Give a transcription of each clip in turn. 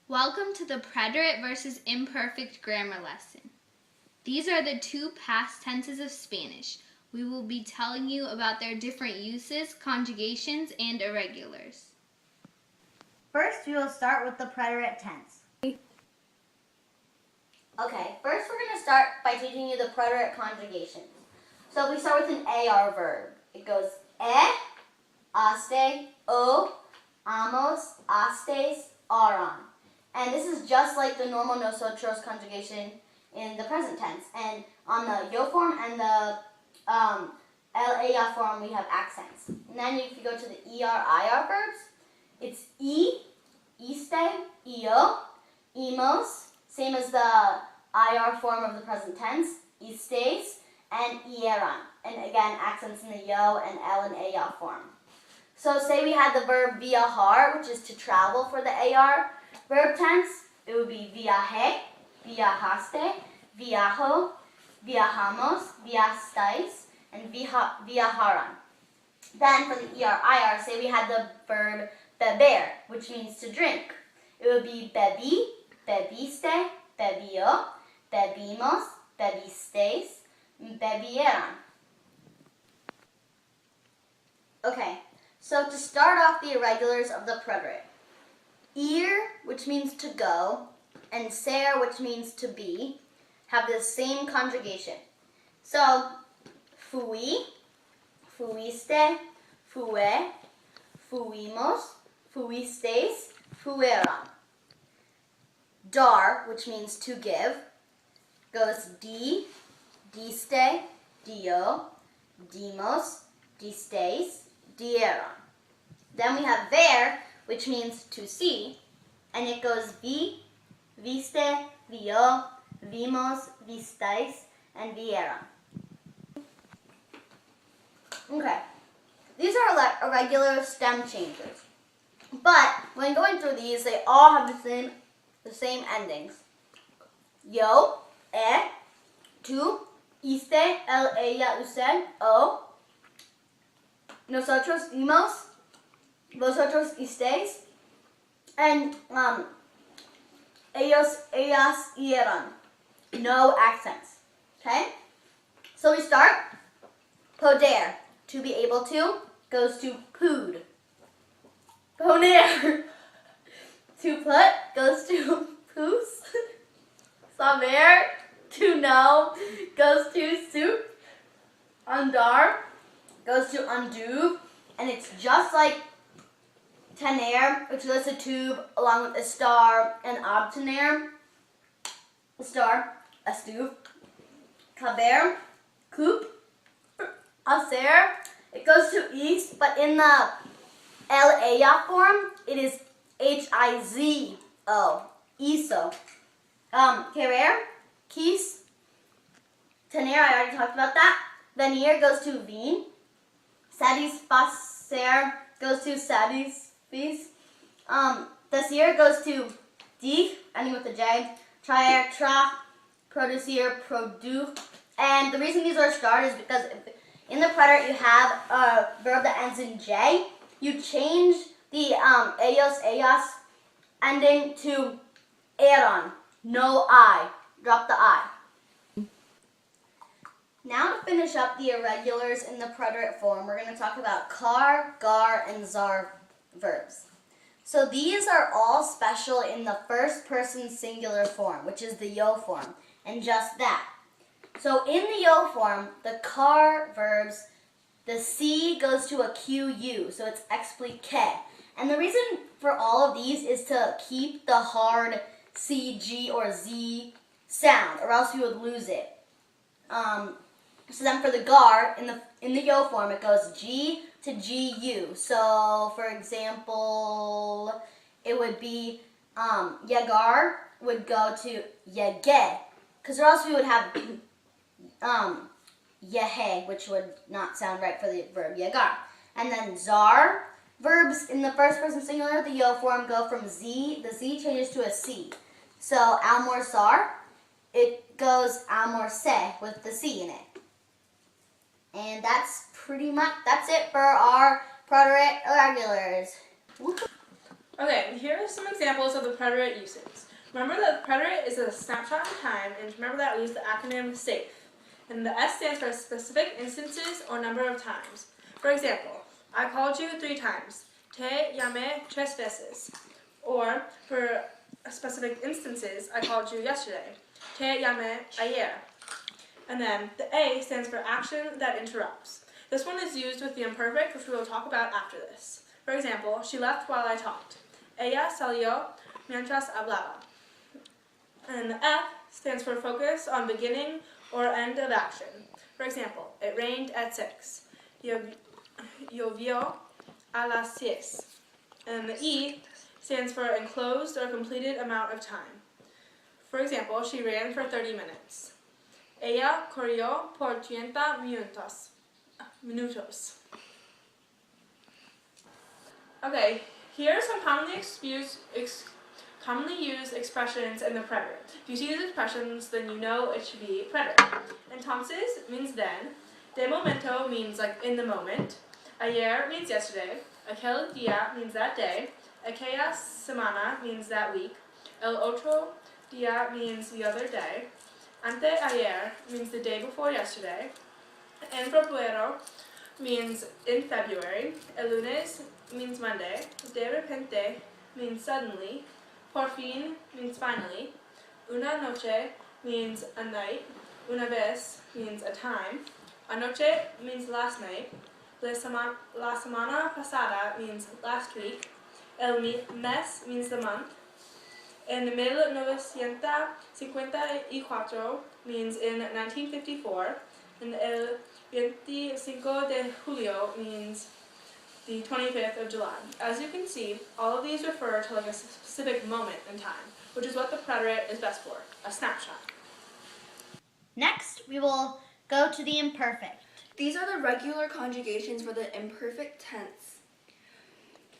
Welcome to the preterite versus imperfect grammar lesson. These are the two past tenses of Spanish. We will be telling you about their different uses, conjugations, and irregulars. First, we will start with the preterite tense. Okay, first we're going to start by teaching you the preterite conjugations. So we start with an AR verb. It goes aste, o, amos, astes, aron. And this is just like the normal nosotros conjugation in the present tense. And on the yo form and the LAR form, we have accents. And then if you go to the ER-IR verbs, it's iste, io, emos, same as the IR form of the present tense, istes, and ieran. And again, accents in the yo and L and AR form. So say we had the verb viajar, which is to travel for the AR verb tense. It would be viaje, viajaste, viajo, viajamos, viastais, and viajaran. Then for the ER-IR, say we had the verb beber, which means to drink. It would be bebí, bebiste, bebió, bebimos, bebisteis, bebieran. Okay, so to start off the irregulars of the preterite. Ir, which means to go, and ser, which means to be, have the same conjugation. So, fui, fuiste, fue, fuimos, fuisteis, fueron. Dar, which means to give, goes di, diste, dio, dimos, disteis, dieron. Then we have ver, which means to see, and it goes vi, viste, vio, vimos, vistais, and vieron. Okay, these are irregular stem changes, but when going through these, they all have the same endings. Yo, tú, iste, él, ella, usted, o. Nosotros imos, vosotros isteis, and ellos, ellas, eran. No accents. Okay? So we start. Poder, to be able to, goes to pood. Poner, to put, goes to poos. Saber, to know, goes to soup. Andar, goes to undo, and it's just like tener, which goes to tube, along with a star, and obtener, a star, a stuve. Caber, coop. Hacer, it goes to east, but in the LAF form, it is H-I-Z-O, iso. Querer, quis. Tener, I already talked about that. Venir goes to vin. Satisfacer goes to satisfice. Decir goes to di, ending with a J. Traer, tra. Producir, produce. And the reason these are starred is because in the preterite you have a verb that ends in J. You change the ellos, ellas ending to eran. No I. Drop the I. Now to finish up the irregulars in the preterite form, we're going to talk about car, gar, and zar verbs. So these are all special in the first person singular form, which is the yo form, and just that. So in the yo form, the car verbs, the C goes to a QU, so it's explique. And the reason for all of these is to keep the hard C, G, or Z sound, or else you would lose it. So then for the gar, in the yo form, it goes G to GU. So for example, it would be yagar would go to yage, because or else we would have yehe, which would not sound right for the verb yagar. And then zar verbs in the first person singular, the yo form, go from Z, the Z changes to a C. So almorzar, it goes almorce with the C in it. And that's it for our preterite irregulars. Okay, here are some examples of the preterite uses. Remember that preterite is a snapshot in time, and remember that we use the acronym SAFE. And the S stands for specific instances or number of times. For example, I called you 3 times. Te llamé 3 veces. Or, for specific instances, I called you yesterday. Te llamé ayer. And then the A stands for action that interrupts. This one is used with the imperfect, which we will talk about after this. For example, she left while I talked. Ella salió mientras hablaba. And the F stands for focus on beginning or end of action. For example, it rained at 6. Llovió a las 6. And the E stands for enclosed or completed amount of time. For example, she ran for 30 minutes. Ella corrió por 30 minutos. Okay, here are some commonly used expressions in the preterite. If you see these expressions, then you know it should be preterite. Entonces means then. De momento means like in the moment. Ayer means yesterday. Aquel día means that day. Aquella semana means that week. El otro día means the other day. Anteayer means the day before yesterday. En febrero means in February. El lunes means Monday. De repente means suddenly. Por fin means finally. Una noche means a night. Una vez means a time. Anoche means last night. La semana pasada means last week. El mes means the month. En 1954 means in 1954. And el 25 de julio means the 25th of July. As you can see, all of these refer to like a specific moment in time, which is what the preterite is best for, a snapshot. Next, we will go to the imperfect. These are the regular conjugations for the imperfect tense.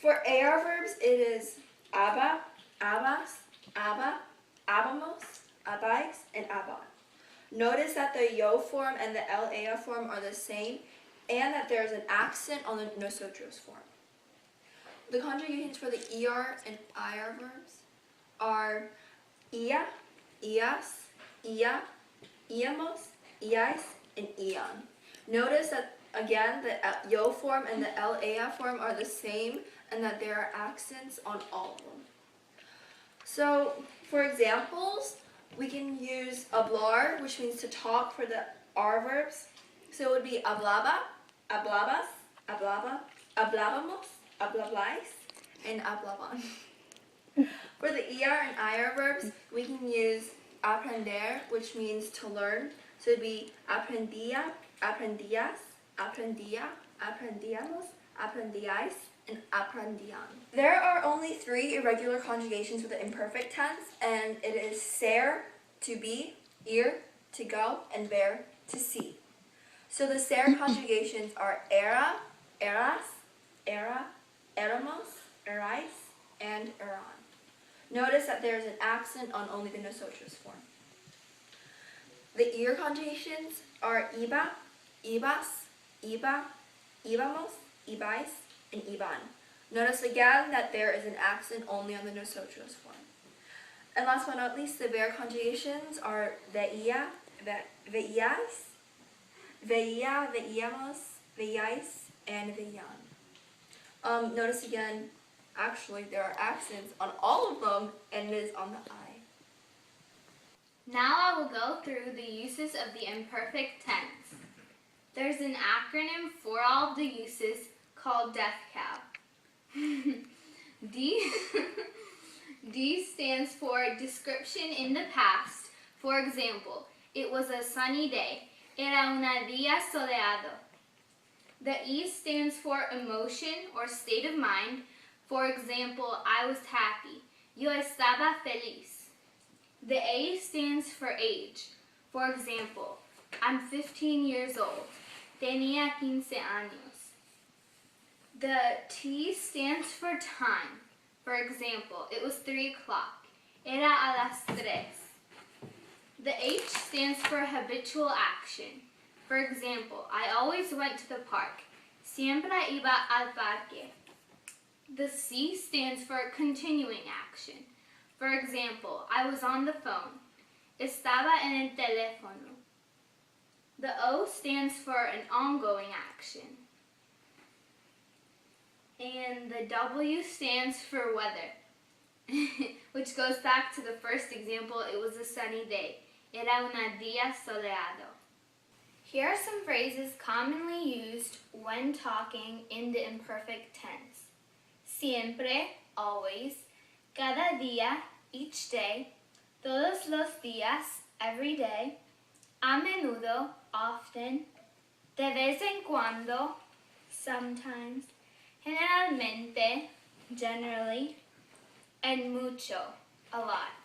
For AR verbs, it is aba, abas, aba, abamos, abais, and aban. Notice that the yo form and the LA form are the same, and that there is an accent on the nosotros form. The conjugations for the ER and IR verbs are ia, ias, ia, iamos, iais, and ion. Notice that, again, the yo form and the LA form are the same, and that there are accents on all of them. So, for examples, we can use hablar, which means to talk, for the R verbs. So it would be hablaba, hablabas, hablaba, hablábamos, hablablais, and hablaban. For the ER and IR verbs, we can use aprender, which means to learn. So it would be aprendía, aprendías, aprendía, aprendíamos, aprendíais, and aprendían. There are only 3 irregular conjugations for the imperfect tense, and it is ser, to be, ir, to go, and ver, to see. So the ser conjugations are era, eras, era, éramos, erais, and eran. Notice that there is an accent on only the nosotros form. The ir conjugations are iba, ibas, iba, íbamos, ibais, and iban. Notice again that there is an accent only on the nosotros form. And last but not least, the ver conjugations are veía, veías, veía, veíamos, veíais, and veían. Notice again, actually there are accents on all of them, and it is on the I. Now I will go through the uses of the imperfect tense. There's an acronym for all of the uses called DEFCAL. D stands for description in the past. For example, it was a sunny day. Era un día soleado. The E stands for emotion or state of mind. For example, I was happy. Yo estaba feliz. The A stands for age. For example, I'm 15 years old. Tenía 15 años. The T stands for time. For example, it was 3 o'clock. Era a las 3. The H stands for habitual action. For example, I always went to the park. Siempre iba al parque. The C stands for continuing action. For example, I was on the phone. Estaba en el teléfono. The O stands for an ongoing action. And the W stands for weather, which goes back to the first example. It was a sunny day. Era un día soleado. Here are some phrases commonly used when talking in the imperfect tense. Siempre, always. Cada día, each day. Todos los días, every day. A menudo, often. De vez en cuando, sometimes. Generalmente, generally. And mucho, a lot.